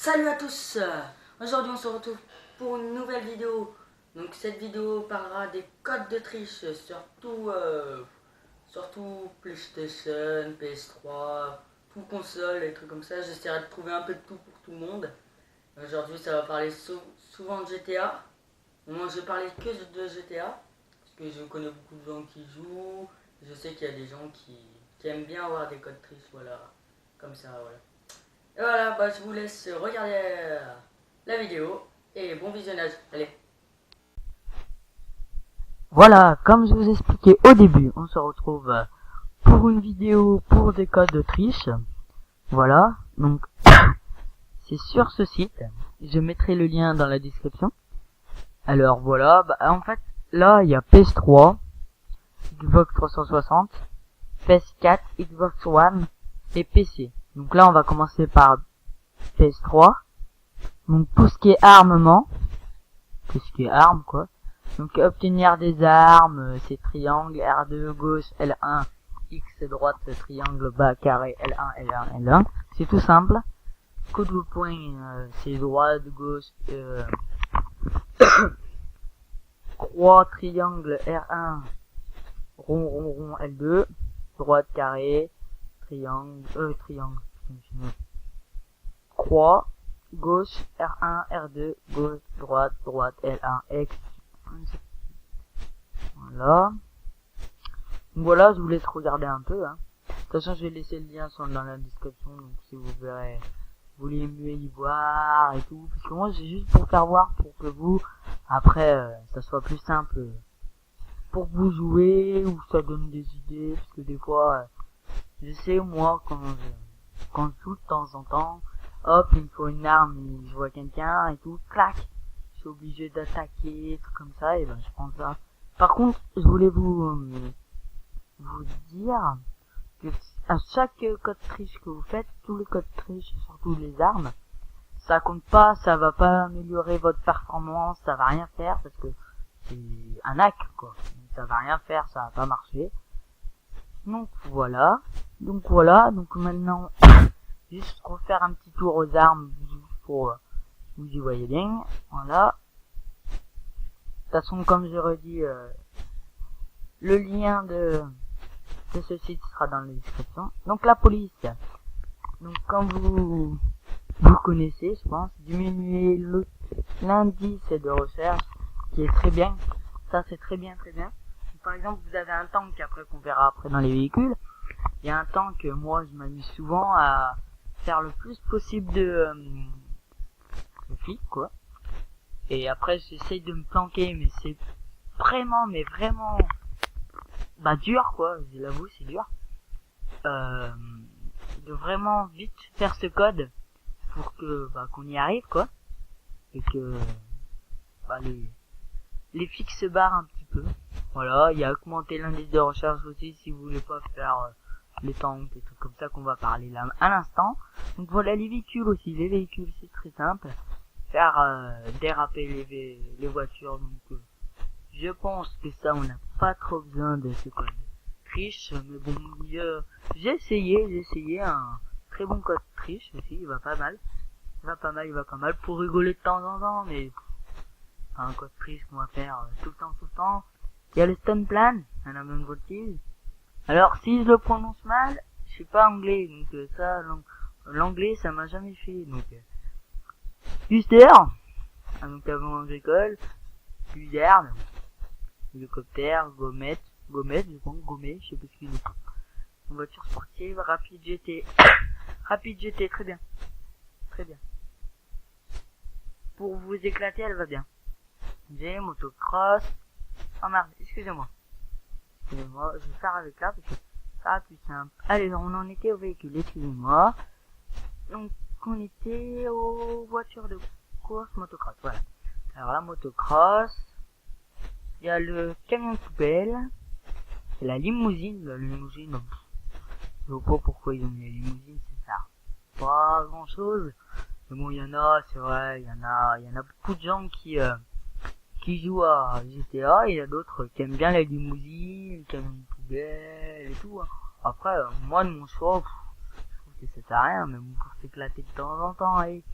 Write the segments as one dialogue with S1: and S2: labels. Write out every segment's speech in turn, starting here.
S1: Salut à tous. Aujourd'hui on se retrouve pour une nouvelle vidéo. Donc cette vidéo parlera des codes de triche, surtout PlayStation, PS3, tout console, et trucs comme ça. J'essaierai de trouver un peu de tout pour tout le monde. Aujourd'hui ça va parler souvent de GTA. Moi je parlais que de GTA, parce que je connais beaucoup de gens qui jouent. Je sais qu'il y a des gens qui aiment bien avoir des codes triches, voilà, comme ça, voilà. Et voilà, je vous laisse regarder la vidéo et bon visionnage. Allez.
S2: Voilà, comme je vous expliquais au début, on se retrouve pour une vidéo pour des codes de triche. Voilà, donc c'est sur ce site. Je mettrai le lien dans la description. Alors voilà, en fait, là il y a PS3, Xbox 360, PS4, Xbox One et PC. Donc là on va commencer par PS3. Donc tout ce qui est armement, tout ce qui est armes quoi. Donc obtenir des armes, c'est triangle, R2, gauche, L1, X, droite, triangle, bas, carré, L1, L1, L1. C'est tout simple. Coup de poing, c'est droite, gauche, croix, triangle, R1, rond, rond, rond, L2, droite, carré, triangle, croix, gauche, R1, R2, gauche, droite, droite, L1, X. Voilà. Voilà, je vous laisse regarder un peu. De toute façon, je vais laisser le lien dans la description, donc si vous verrez, vous voulez mieux y voir et tout. Parce que moi, c'est juste pour faire voir, pour que vous, après, ça soit plus simple pour vous jouer, ou ça donne des idées. Parce que des fois, je sais, moi, quand je joue de temps en temps, hop, il me faut une arme, et je vois quelqu'un et tout, clac, je suis obligé d'attaquer, tout comme ça, et ben je prends ça. Par contre, je voulais vous dire que à chaque code triche que vous faites, tous les codes triche, surtout les armes, ça compte pas, ça va pas améliorer votre performance, ça va rien faire parce que c'est un hack quoi. Ça va rien faire, ça va pas marcher. Donc voilà. Donc maintenant, juste refaire un petit tour aux armes pour vous y voyez bien. Voilà. De toute façon, comme je redis, le lien de ce site sera dans la description. Donc la police. Donc comme vous connaissez, je pense, diminuer l'indice de recherche, qui est très bien. Ça c'est très bien, très bien. Par exemple, vous avez un tank, après qu'on verra après dans les véhicules. Il y a un tank, moi je m'amuse souvent à faire le plus possible de flics quoi. Et après j'essaye de me planquer, mais c'est vraiment, mais vraiment, dur quoi. Je l'avoue, c'est dur. De vraiment vite faire ce code pour que qu'on y arrive quoi, et que les flics se barrent un petit peu. Voilà, il y a augmenté l'indice de recherche aussi si vous voulez pas faire les tanks et trucs comme ça qu'on va parler là à l'instant. Donc voilà, les véhicules aussi, les véhicules c'est très simple, faire déraper les voitures. Donc je pense que ça on n'a pas trop besoin de ce code triche, mais bon, j'ai essayé un très bon code triche aussi, il va pas mal. Il va pas mal pour rigoler de temps en temps, mais un code triche qu'on va faire tout le temps. Il y a le stun plan, un même voltige. Alors si je le prononce mal, je suis pas anglais, donc ça, l'anglais ça m'a jamais fait, donc Uster, donc avant agricole, User, hélicoptère, Gomet, je pense, Gomet, je sais pas ce qu'il est. Une voiture sportive, Rapid GT. Rapid GT, très bien. Très bien. Pour vous éclater, elle va bien. J'ai motocross. Oh merde, excusez-moi. Excusez-moi, je vais faire avec là parce que ça va plus simple. Allez, on en était au véhicule, excusez-moi. Donc, on était aux voitures de course motocross, voilà. Alors la motocross, il y a le camion de poubelle, et la limousine, je vois pas pourquoi ils ont mis la limousine, c'est ça. Pas grand chose. Mais bon, il y en a, c'est vrai, il y en a beaucoup de gens qui jouent à GTA, et il y a d'autres qui aiment bien la limousine, le camion de poubelle et tout. Après, moi de mon choix, je trouve que ça sert à rien, mais bon, pour s'éclater de temps en temps, et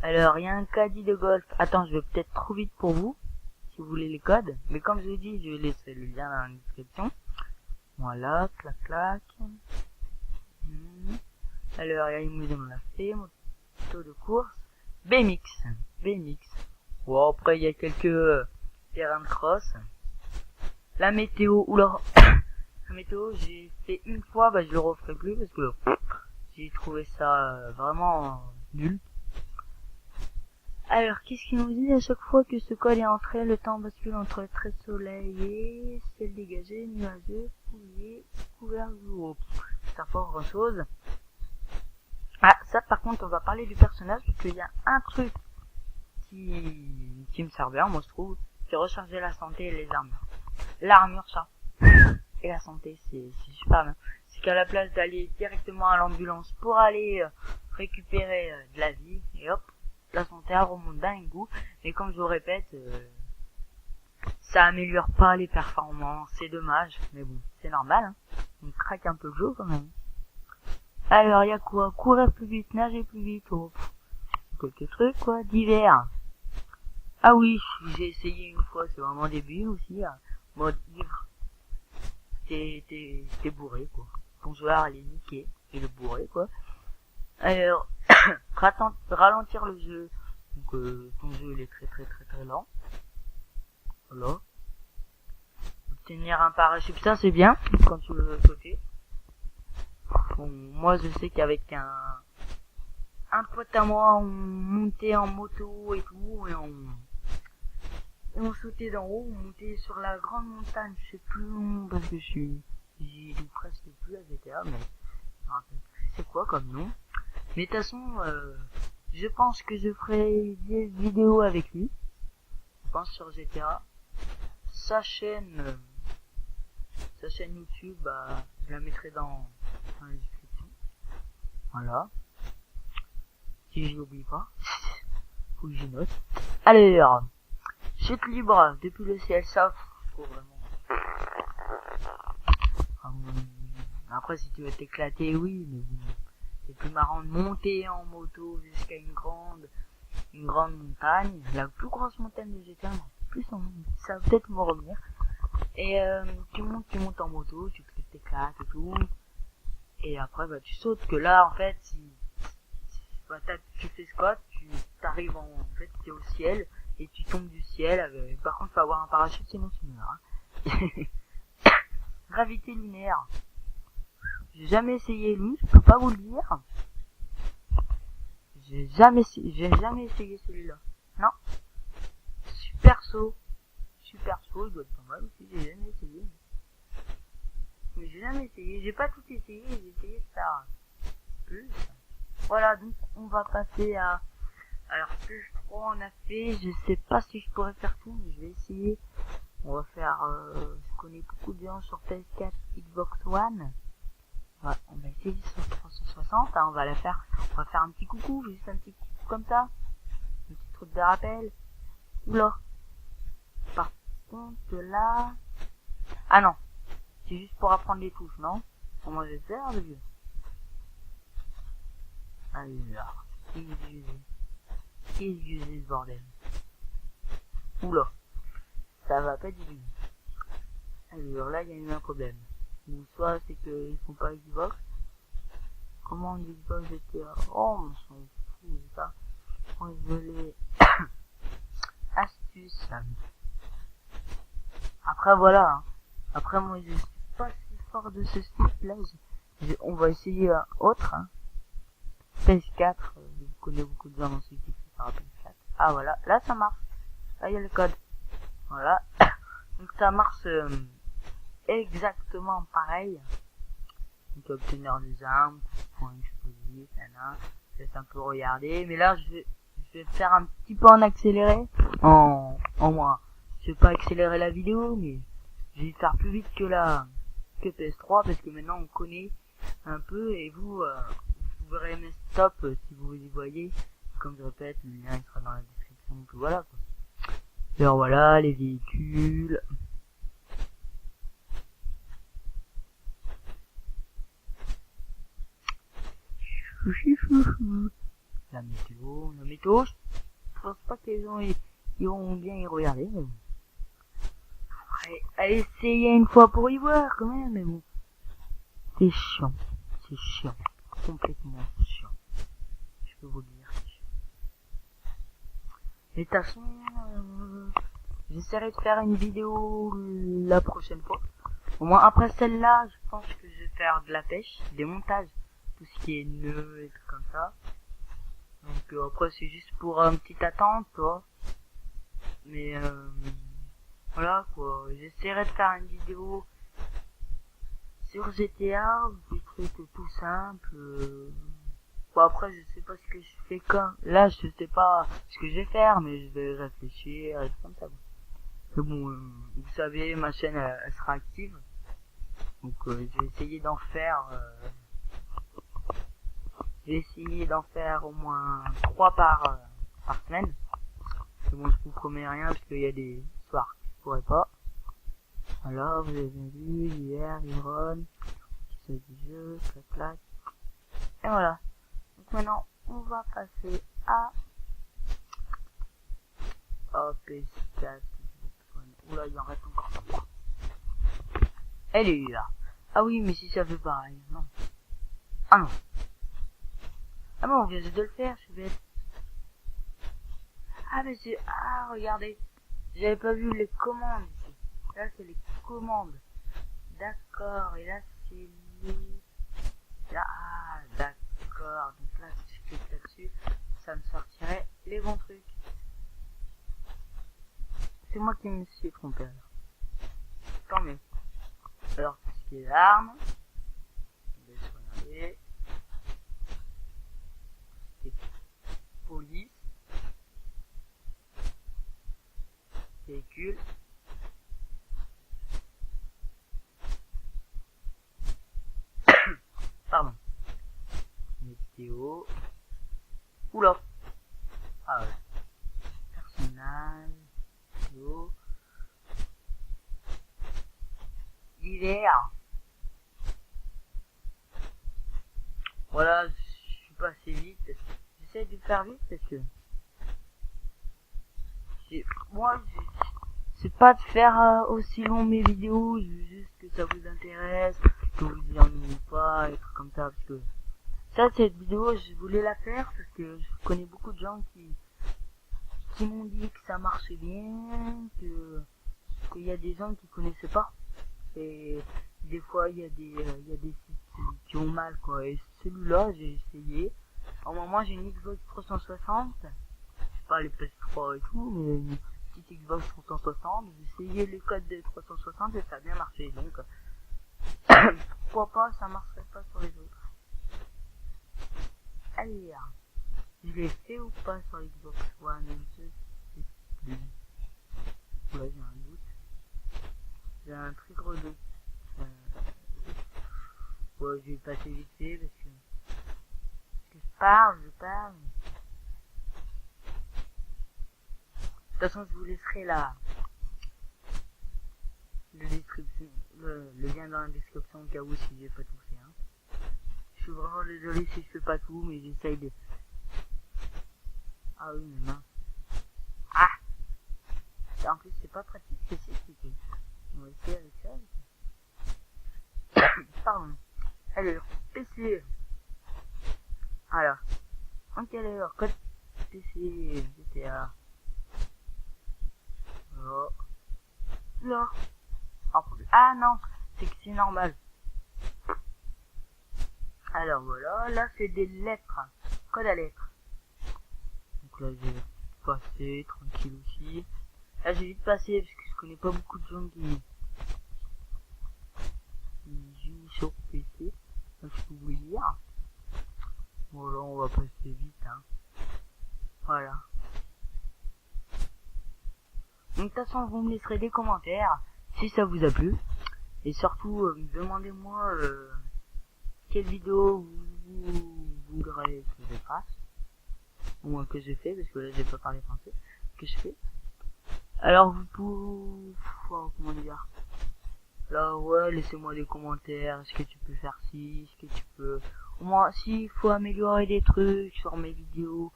S2: Alors, il y a un caddie de golf. Attends, je vais peut-être trop vite pour vous, si vous voulez les codes. Mais comme je vous dis, je vais laisser le lien dans la description. Voilà, clac clac. Alors, il y a une maison de la fée, moto de course. BMX. Bon, après, il y a quelques terrains de cross. La météo, oula. La météo, j'ai fait une fois, bah je le referai plus parce que j'ai trouvé ça vraiment nul. Alors, qu'est-ce qu'il nous dit à chaque fois que ce col est entré, le temps bascule entre très soleillé, ciel dégagé, nuageux, fouillé, couvert de jour. Ça pas grand chose. Ah, ça par contre, on va parler du personnage parce qu'il y a un truc qui me sert bien, moi je trouve, c'est recharger la santé et les armures. L'armure, ça. Et la santé, c'est super bien. C'est qu'à la place d'aller directement à l'ambulance pour aller récupérer de la vie, et hop, la santé elle remonte d'un coup. Mais comme je vous répète, ça améliore pas les performances, c'est dommage. Mais bon, c'est normal, hein. On craque un peu le jeu quand même. Alors, il y a quoi? Courir plus vite, nager plus vite, oh, quelques trucs quoi, divers. Ah oui, j'ai essayé une fois, c'est vraiment début aussi, hein. Mode ivre. T'es bourré quoi. Ton joueur il est niqué, il est bourré quoi. Alors, ralentir le jeu. Donc ton jeu il est très lent. Voilà. Obtenir un parachute, ça c'est bien quand tu veux sauter. Bon, moi je sais qu'avec un pote à moi, on montait en moto et tout, et on sautait d'en haut, on montait sur la grande montagne, je sais plus où, parce que j'y joue presque plus à GTA, mais je me rappelle plus c'est quoi comme nom. Mais de toute façon, je pense que je ferai des vidéos avec lui, je pense sur GTA. Sa chaîne YouTube, bah, je la mettrai dans la description. Voilà. Si je l'oublie pas, faut que j'y note. Alors, chute libre depuis le ciel, ça, faut vraiment. Après, si tu veux t'éclater, oui, mais bon, c'est plus marrant de monter en moto jusqu'à une grande montagne, la plus grosse montagne de GTA, plus ça va peut-être me revenir. Et tu montes en moto, tu t'éclates et tout. Et après, bah, tu sautes, que là, en fait, bah, tu fais squat, tu t'arrives en fait, t'es au ciel, et tu tombes du ciel. Par contre, faut avoir un parachute, sinon tu meurs. Hein. Gravité linéaire. J'ai jamais essayé lui, je peux pas vous le dire. J'ai jamais essayé celui-là. Non. Super saut, il doit être pas mal aussi, j'ai jamais essayé. Mais j'ai jamais essayé, j'ai pas tout essayé, j'ai essayé de faire plus. Voilà, donc on va passer à... Alors, plus 3 on a fait, je sais pas si je pourrais faire tout, mais je vais essayer. On va faire... je connais beaucoup de gens sur PS4, Xbox One. Ouais, on va essayer sur 360, hein, on va faire un petit coucou, juste un petit coucou comme ça. Un petit truc de rappel. Oula. Par contre, là... Ah non, c'est juste pour apprendre les touches, non? Comment je vais faire, le vieux? Alors, qu'est-ce que c'est ce bordel? Oula, ça va pas du tout. Alors là, il y a eu un problème. Ou soit c'est qu'ils font pas Xbox. Comment Xbox GTA? Oh, on s'en fout de ça. On veut les astuces. Après voilà. Hein. Après moi je suis pas si fort de ce style-là. On va essayer un autre. Hein. PS4. Je connais beaucoup de gens dans ce qui fait par PS4. Ah voilà, là ça marche. Là il y a le code. Voilà. Donc ça marche exactement pareil. Donc obtenir des armes, points explosifs, je laisse un peu regarder. Mais là je vais faire un petit peu en accéléré. En moins. Je vais pas accélérer la vidéo, mais je vais faire plus vite que PS3 parce que maintenant on connaît un peu et vous verrez mes stops si vous y voyez. Comme je répète, le lien il sera dans la description. Puis voilà quoi. Alors voilà, les véhicules. la météo, je pense pas que les gens ils vont bien y regarder, mais bon. Allez, essayer une fois pour y voir quand même, mais bon. C'est chiant, complètement chiant. Je peux vous le dire. Et de toute façon, j'essaierai de faire une vidéo la prochaine fois. Au moins après celle-là, je pense que je vais faire de la pêche, des montages, tout ce qui est nœuds et tout comme ça. Donc après c'est juste pour une petite attente, quoi. Mais voilà quoi, j'essaierai de faire une vidéo sur GTA, des trucs tout simples. Bon après je sais pas ce que je fais quand. Là je sais pas ce que je vais faire, mais je vais réfléchir et tout comme ça. Mais bon, vous savez, ma chaîne elle sera active. Donc je vais essayer d'en faire au moins 3 par semaine. Mais bon, je vous promets rien parce qu'il y a des soirs que je pourrais pas. Alors, vous avez vu, hier, Iron, c'est du jeu, clac clac. Et voilà. Donc maintenant, on va passer à PS4. Oula, il en reste encore 3. Elle est là. Ah oui, mais si ça fait pareil, non. Ah non. Ah bon, on vient de le faire, je suis bête. Ah mais c'est... Ah, regardez. J'avais pas vu les commandes ici. Là, c'est les commandes. D'accord, et là, c'est les... Ah, d'accord. Donc là, si je clique là-dessus, ça me sortirait les bons trucs. C'est moi qui me suis trompé alors. Tant mieux. Alors, tout ce qui est armes. Je vais regarder. C'est police. Véhicule. Pardon. Météo. Oula. Ah ouais. Personnage. Météo. L'hiver. Voilà, je suis passé vite. J'essaie de faire vite parce que moi, c'est pas de faire aussi long mes vidéos, je veux juste que ça vous intéresse, que vous y ennuyez pas, et trucs comme ça, parce que ça, cette vidéo, je voulais la faire parce que je connais beaucoup de gens qui m'ont dit que ça marchait bien, qu'il y a des gens qui connaissaient pas, et des fois il y a des sites qui ont mal quoi, et celui-là j'ai essayé. Au moment j'ai une Xbox 360, pas les PS3 et tout, mais une petite Xbox 360, j'ai essayé les codes de 360 et ça a bien marché, donc pourquoi pas ça marcherait pas sur les autres. Allez, je l'ai fait ou pas sur Xbox One, je sais plus. Ouais, j'ai un doute. J'ai un très gros doute. Ouais, je vais passer vite fait parce que je parle. De toute façon, je vous laisserai le lien dans la description au cas où si j'ai pas tout fait. Hein. Je suis vraiment désolé si je fais pas tout, mais j'essaye de... Ah oui, mais mince. Ah! En plus, c'est pas pratique, c'est compliqué. On va essayer avec ça. Pardon. Alors, PC. Alors, en quelle heure? Code PC, GTA. Oh. Là. Ah non, c'est que c'est normal. Alors voilà, là c'est des lettres. Code à lettres. Donc là j'ai passé, tranquille aussi. Là j'ai vite passé parce que je connais pas beaucoup de gens qui jouent sur PC. Donc je peux vous le dire. Voilà, on va passer vite. Hein. Voilà. Donc de toute façon vous me laisserez des commentaires si ça vous a plu. Et surtout demandez-moi quelle vidéo vous voudrez que je fasse. Au moins que je fais, parce que là j'ai pas parlé français. Que je fais. Alors vous pouvez... comment dire. Là ouais, laissez-moi des commentaires. Est-ce que tu peux faire ci? Est-ce que tu peux Au moins, s'il faut améliorer des trucs sur mes vidéos,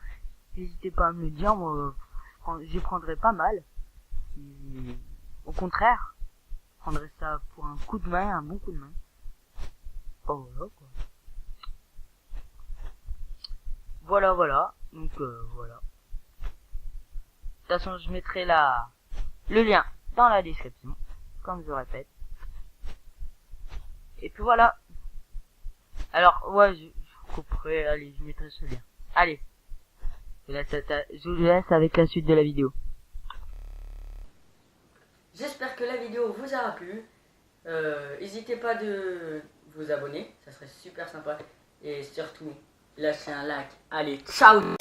S2: n'hésitez pas à me le dire, moi, j'y prendrai pas mal. Et au contraire, je prendrai ça pour un coup de main, un bon coup de main. Oh, voilà, quoi. Voilà. Donc, voilà. De toute façon, je mettrai le lien dans la description, comme je répète. Et puis voilà. Alors, ouais, je couperai, allez, je mettrai ce lien. Allez. Je vous laisse avec la suite de la vidéo.
S1: J'espère que la vidéo vous aura plu. N'hésitez pas de vous abonner, ça serait super sympa. Et surtout, lâchez un like. Allez, ciao!